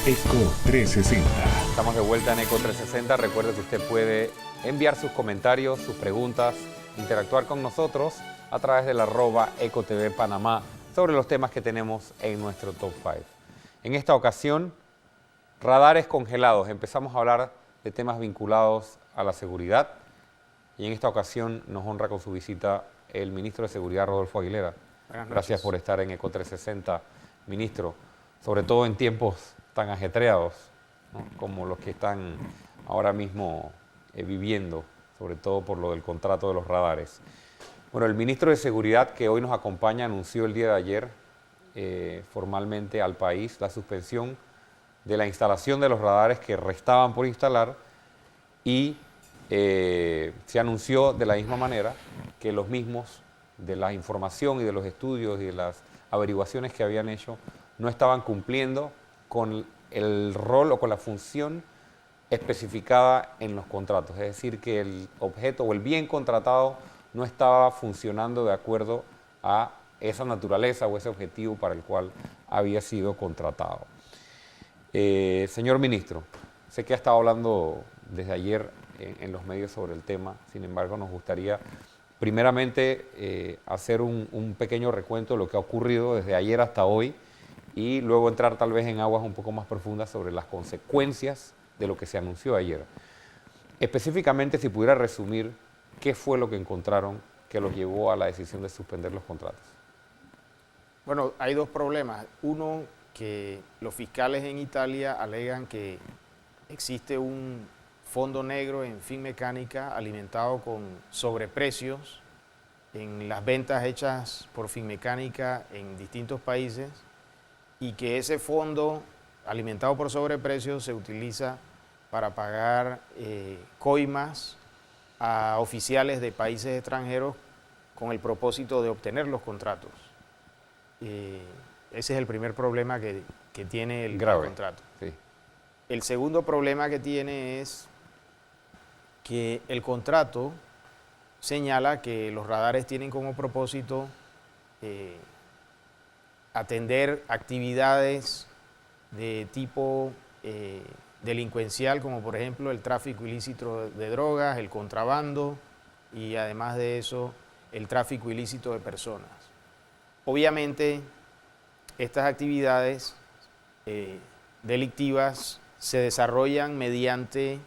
Eco 360. Estamos de vuelta en Eco 360. Recuerde que usted puede enviar sus comentarios, sus preguntas, interactuar con nosotros a través del @EcoTV Panamá sobre los temas que tenemos en nuestro Top 5. En esta ocasión, radares congelados. Empezamos a hablar de temas vinculados a la seguridad y en esta ocasión nos honra con su visita el ministro de Seguridad, Rodolfo Aguilera. Gracias por estar en Eco 360, ministro, sobre todo en tiempos tan ajetreados, ¿no?, como los que están ahora mismo viviendo, sobre todo por lo del contrato de los radares. Bueno, el ministro de Seguridad que hoy nos acompaña anunció el día de ayer formalmente al país la suspensión de la instalación de los radares que restaban por instalar y se anunció de la misma manera que los mismos, de la información y de los estudios y de las averiguaciones que habían hecho, no estaban cumpliendo con el rol o con la función especificada en los contratos. Es decir, que el objeto o el bien contratado no estaba funcionando de acuerdo a esa naturaleza o ese objetivo para el cual había sido contratado. Señor ministro, sé que ha estado hablando desde ayer en los medios sobre el tema, sin embargo nos gustaría primeramente hacer un pequeño recuento de lo que ha ocurrido desde ayer hasta hoy y luego entrar tal vez en aguas un poco más profundas sobre las consecuencias de lo que se anunció ayer. Específicamente, si pudiera resumir, ¿qué fue lo que encontraron que los llevó a la decisión de suspender los contratos? Bueno, hay dos problemas. Uno, que los fiscales en Italia alegan que existe un fondo negro en Finmeccanica alimentado con sobreprecios en las ventas hechas por Finmeccanica en distintos países y que ese fondo alimentado por sobreprecios se utiliza para pagar coimas a oficiales de países extranjeros con el propósito de obtener los contratos. Ese es el primer problema que tiene el contrato. Sí. El segundo problema que tiene es que el contrato señala que los radares tienen como propósito atender actividades de tipo delincuencial, como por ejemplo el tráfico ilícito de drogas, el contrabando y además de eso el tráfico ilícito de personas. Obviamente estas actividades delictivas se desarrollan mediante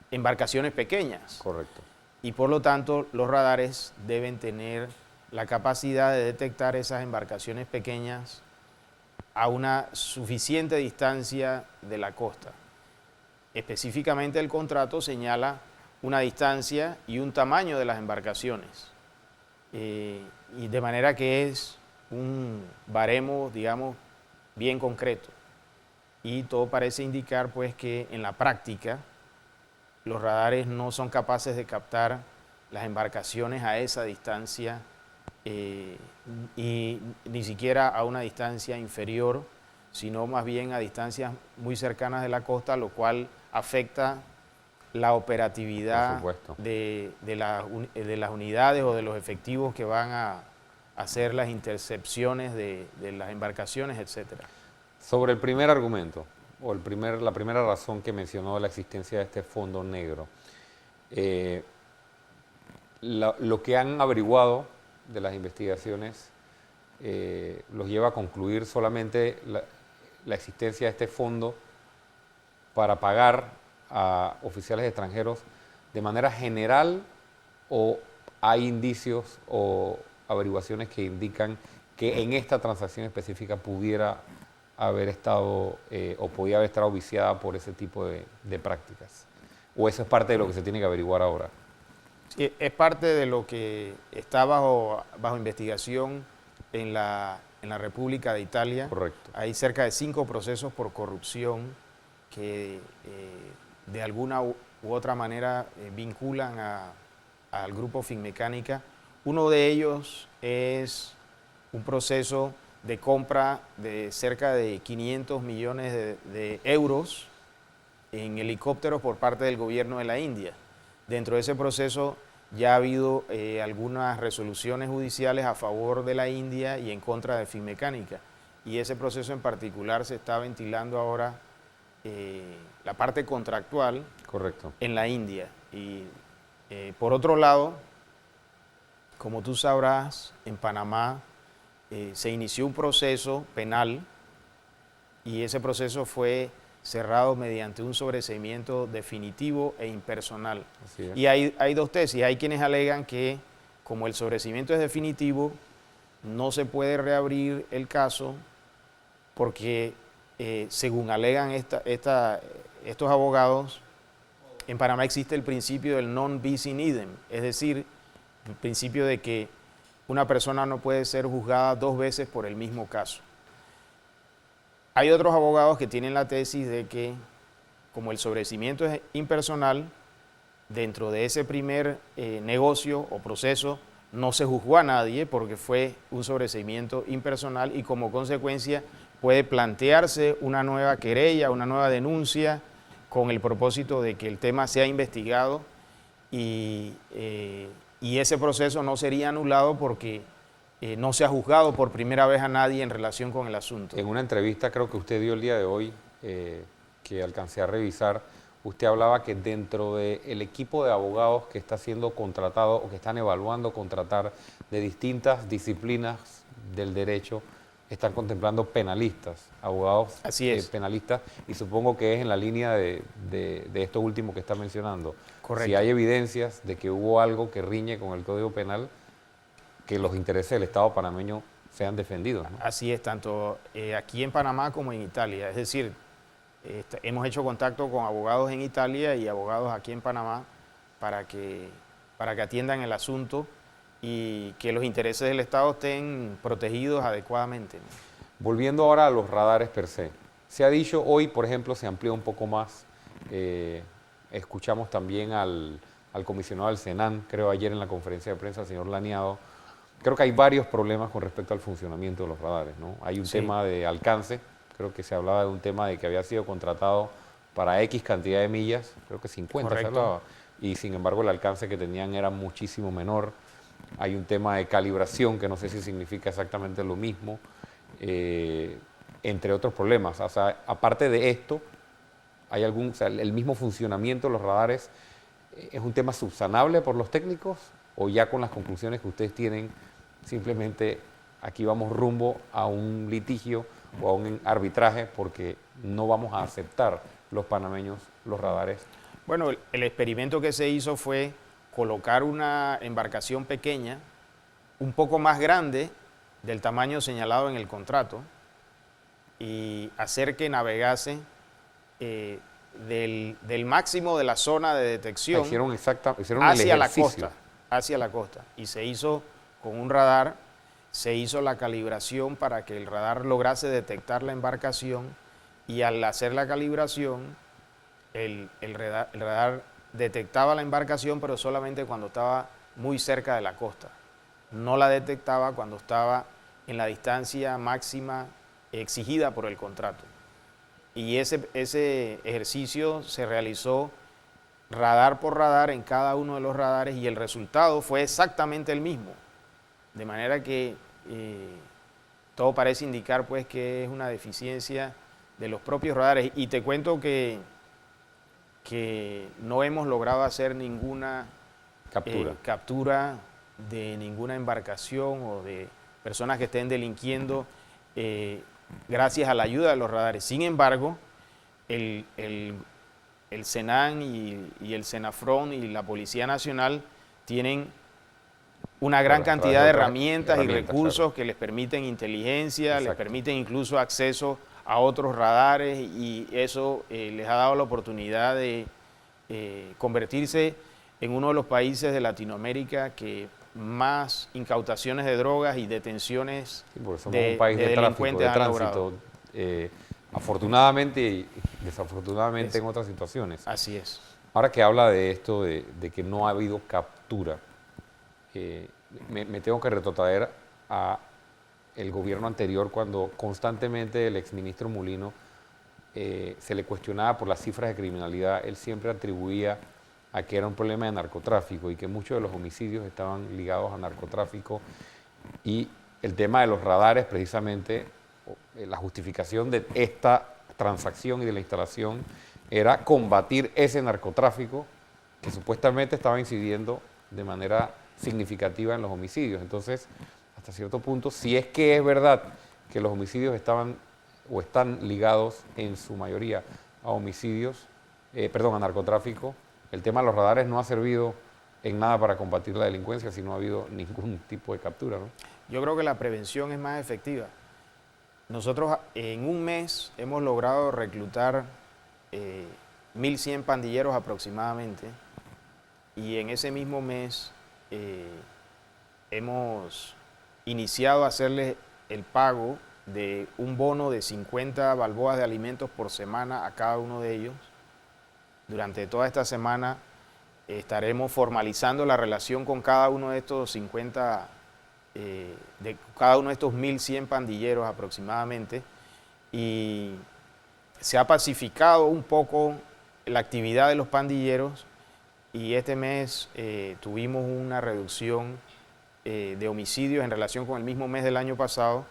embarcaciones pequeñas. Correcto. Y por lo tanto los radares deben tener la capacidad de detectar esas embarcaciones pequeñas a una suficiente distancia de la costa. Específicamente el contrato señala una distancia y un tamaño de las embarcaciones. Y de manera que es un baremo, digamos, bien concreto. Y todo parece indicar pues que en la práctica los radares no son capaces de captar las embarcaciones a esa distancia y ni siquiera a una distancia inferior, sino más bien a distancias muy cercanas de la costa, lo cual afecta la operatividad de las unidades o de los efectivos que van a hacer las intercepciones de las embarcaciones, etc. Sobre el primer argumento, o la primera razón que mencionó de la existencia de este fondo negro, lo que han averiguado de las investigaciones los lleva a concluir solamente la existencia de este fondo para pagar a oficiales extranjeros de manera general, o hay indicios o averiguaciones que indican que en esta transacción específica pudiera haber estado o podía haber estado viciada por ese tipo de prácticas, o eso es parte de lo que se tiene que averiguar ahora? Sí, es parte de lo que está bajo investigación en la República de Italia. Correcto. Hay cerca de 5 procesos por corrupción que de alguna u otra manera vinculan al grupo Finmeccanica. Uno de ellos es un proceso de compra de cerca de 500 millones de euros en helicópteros por parte del gobierno de la India. Dentro de ese proceso ya ha habido algunas resoluciones judiciales a favor de la India y en contra de Finmeccanica. y ese proceso en particular se está ventilando ahora la parte contractual. Correcto. En la India. Y por otro lado, como tú sabrás, en Panamá se inició un proceso penal y ese proceso fue cerrado mediante un sobreseimiento definitivo e impersonal. Así es. Y hay dos tesis. Hay quienes alegan que como el sobreseimiento es definitivo, no se puede reabrir el caso porque, según alegan estos abogados, en Panamá existe el principio del non bis in idem, es decir, el principio de que una persona no puede ser juzgada dos veces por el mismo caso. Hay otros abogados que tienen la tesis de que, como el sobreseimiento es impersonal, dentro de ese primer negocio o proceso no se juzgó a nadie porque fue un sobreseimiento impersonal y como consecuencia puede plantearse una nueva querella, una nueva denuncia con el propósito de que el tema sea investigado y ese proceso no sería anulado porque no se ha juzgado por primera vez a nadie en relación con el asunto. En una entrevista creo que usted dio el día de hoy, que alcancé a revisar, usted hablaba que dentro del equipo de abogados que está siendo contratado o que están evaluando contratar de distintas disciplinas del derecho, están contemplando penalistas, abogados penalistas, y supongo que es en la línea de esto último que está mencionando. Correcto. Si hay evidencias de que hubo algo que riñe con el Código Penal, que los intereses del Estado panameño sean defendidos, ¿no? Así es, tanto aquí en Panamá como en Italia. Es decir, hemos hecho contacto con abogados en Italia y abogados aquí en Panamá para que atiendan el asunto y que los intereses del Estado estén protegidos adecuadamente. Volviendo ahora a los radares per se. Se ha dicho hoy, por ejemplo, se amplió un poco más. Escuchamos también al comisionado del Senan, creo ayer en la conferencia de prensa, el señor Laniado. Creo que hay varios problemas con respecto al funcionamiento de los radares, ¿no? Hay un tema de alcance, creo que se hablaba de un tema de que había sido contratado para X cantidad de millas, creo que 50 Correcto. se hablaba, y sin embargo el alcance que tenían era muchísimo menor. Hay un tema de calibración que no sé si significa exactamente lo mismo, entre otros problemas. O sea, aparte de esto, hay el mismo funcionamiento de los radares es un tema subsanable por los técnicos o ya con las conclusiones que ustedes tienen, simplemente aquí vamos rumbo a un litigio o a un arbitraje porque no vamos a aceptar los panameños los radares. Bueno, el experimento que se hizo fue colocar una embarcación pequeña, un poco más grande del tamaño señalado en el contrato y hacer que navegase del máximo de la zona de detección Hicieron hacia la costa. Y se hizo con un radar, se hizo la calibración para que el radar lograse detectar la embarcación y al hacer la calibración, el radar detectaba la embarcación, pero solamente cuando estaba muy cerca de la costa. No la detectaba cuando estaba en la distancia máxima exigida por el contrato. Y ese ejercicio se realizó radar por radar en cada uno de los radares y el resultado fue exactamente el mismo. De manera que todo parece indicar pues que es una deficiencia de los propios radares. Y te cuento que no hemos logrado hacer ninguna captura de ninguna embarcación o de personas que estén delinquiendo gracias a la ayuda de los radares. Sin embargo, el Senan y el Senafron y la Policía Nacional tienen una gran cantidad de herramientas y recursos que les permiten inteligencia, les permiten incluso acceso a otros radares y eso les ha dado la oportunidad de convertirse en uno de los países de Latinoamérica que más incautaciones de drogas y detenciones somos un país de delincuentes han tránsito, afortunadamente y desafortunadamente en otras situaciones. Así es. Ahora que habla de esto, de que no ha habido captura, me tengo que retrotraer a el gobierno anterior cuando constantemente el exministro Mulino se le cuestionaba por las cifras de criminalidad. Él siempre atribuía a que era un problema de narcotráfico y que muchos de los homicidios estaban ligados a narcotráfico y el tema de los radares precisamente la justificación de esta transacción y de la instalación era combatir ese narcotráfico que supuestamente estaba incidiendo de manera significativa en los homicidios. Entonces, hasta cierto punto, si es que es verdad que los homicidios estaban o están ligados en su mayoría a homicidios, a narcotráfico, el tema de los radares no ha servido en nada para combatir la delincuencia si no ha habido ningún tipo de captura, ¿no? Yo creo que la prevención es más efectiva. Nosotros en un mes hemos logrado reclutar 1.100 pandilleros aproximadamente, y en ese mismo mes hemos iniciado a hacerles el pago de un bono de 50 balboas de alimentos por semana a cada uno de ellos. Durante toda esta semana estaremos formalizando la relación con cada uno de estos 1.100 pandilleros aproximadamente, y se ha pacificado un poco la actividad de los pandilleros, y este mes tuvimos una reducción de homicidios en relación con el mismo mes del año pasado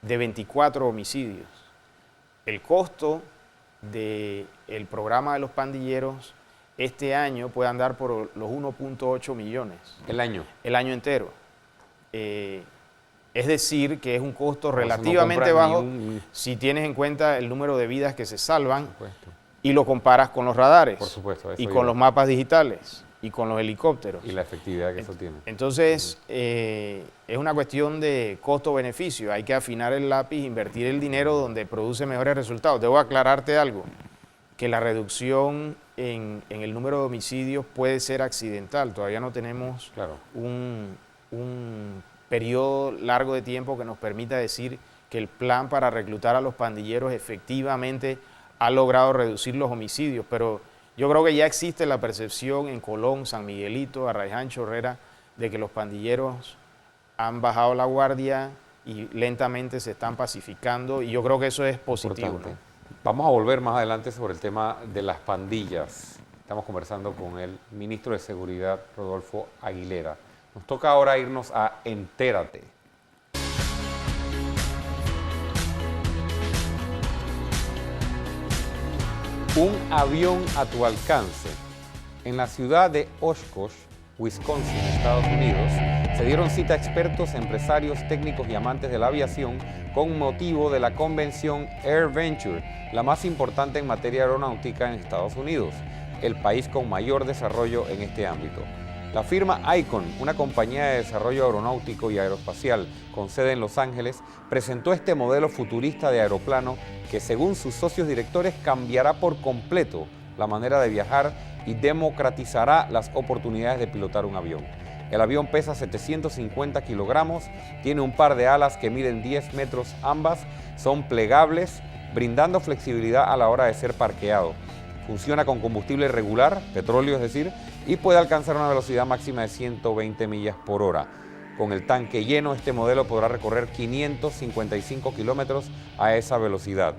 de 24 homicidios. El costo del programa de los pandilleros este año puede andar por los 1.8 millones. El año. El año entero. Es decir, que es un costo relativamente bajo si tienes en cuenta el número de vidas que se salvan y lo comparas con los radares, por supuesto, y con los mapas digitales y con los helicópteros. Y la efectividad que eso tiene. Entonces, es una cuestión de costo-beneficio. Hay que afinar el lápiz, invertir el dinero donde produce mejores resultados. Debo aclararte algo, que la reducción en el número de homicidios puede ser accidental. Todavía no tenemos un periodo largo de tiempo que nos permita decir que el plan para reclutar a los pandilleros efectivamente ha logrado reducir los homicidios, pero yo creo que ya existe la percepción en Colón, San Miguelito, Arraiján, Chorrera, de que los pandilleros han bajado la guardia y lentamente se están pacificando, y yo creo que eso es positivo, ¿no? Vamos a volver más adelante sobre el tema de las pandillas. Estamos conversando con el ministro de Seguridad, Rodolfo Aguilera. Nos toca ahora irnos a Entérate. Un avión a tu alcance. En la ciudad de Oshkosh, Wisconsin, Estados Unidos, se dieron cita a expertos, empresarios, técnicos y amantes de la aviación con motivo de la convención AirVenture, la más importante en materia aeronáutica en Estados Unidos, el país con mayor desarrollo en este ámbito. La firma Icon, una compañía de desarrollo aeronáutico y aeroespacial con sede en Los Ángeles, presentó este modelo futurista de aeroplano que, según sus socios directores, cambiará por completo la manera de viajar y democratizará las oportunidades de pilotar un avión. El avión pesa 750 kilogramos, tiene un par de alas que miden 10 metros ambas, son plegables, brindando flexibilidad a la hora de ser parqueado. Funciona con combustible regular, petróleo es decir, y puede alcanzar una velocidad máxima de 120 millas por hora. Con el tanque lleno, este modelo podrá recorrer 555 kilómetros a esa velocidad.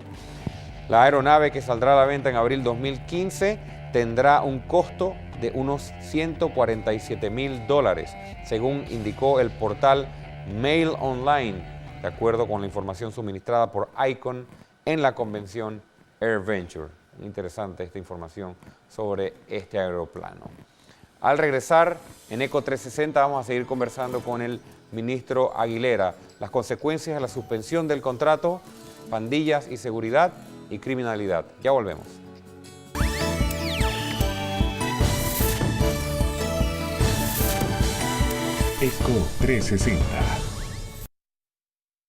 La aeronave, que saldrá a la venta en abril 2015, tendrá un costo de unos $147,000, según indicó el portal Mail Online, de acuerdo con la información suministrada por Icon en la convención AirVenture. Interesante esta información sobre este aeroplano. Al regresar, en Eco 360 vamos a seguir conversando con el ministro Aguilera, las consecuencias de la suspensión del contrato, pandillas y seguridad y criminalidad. Ya volvemos. Eco 360.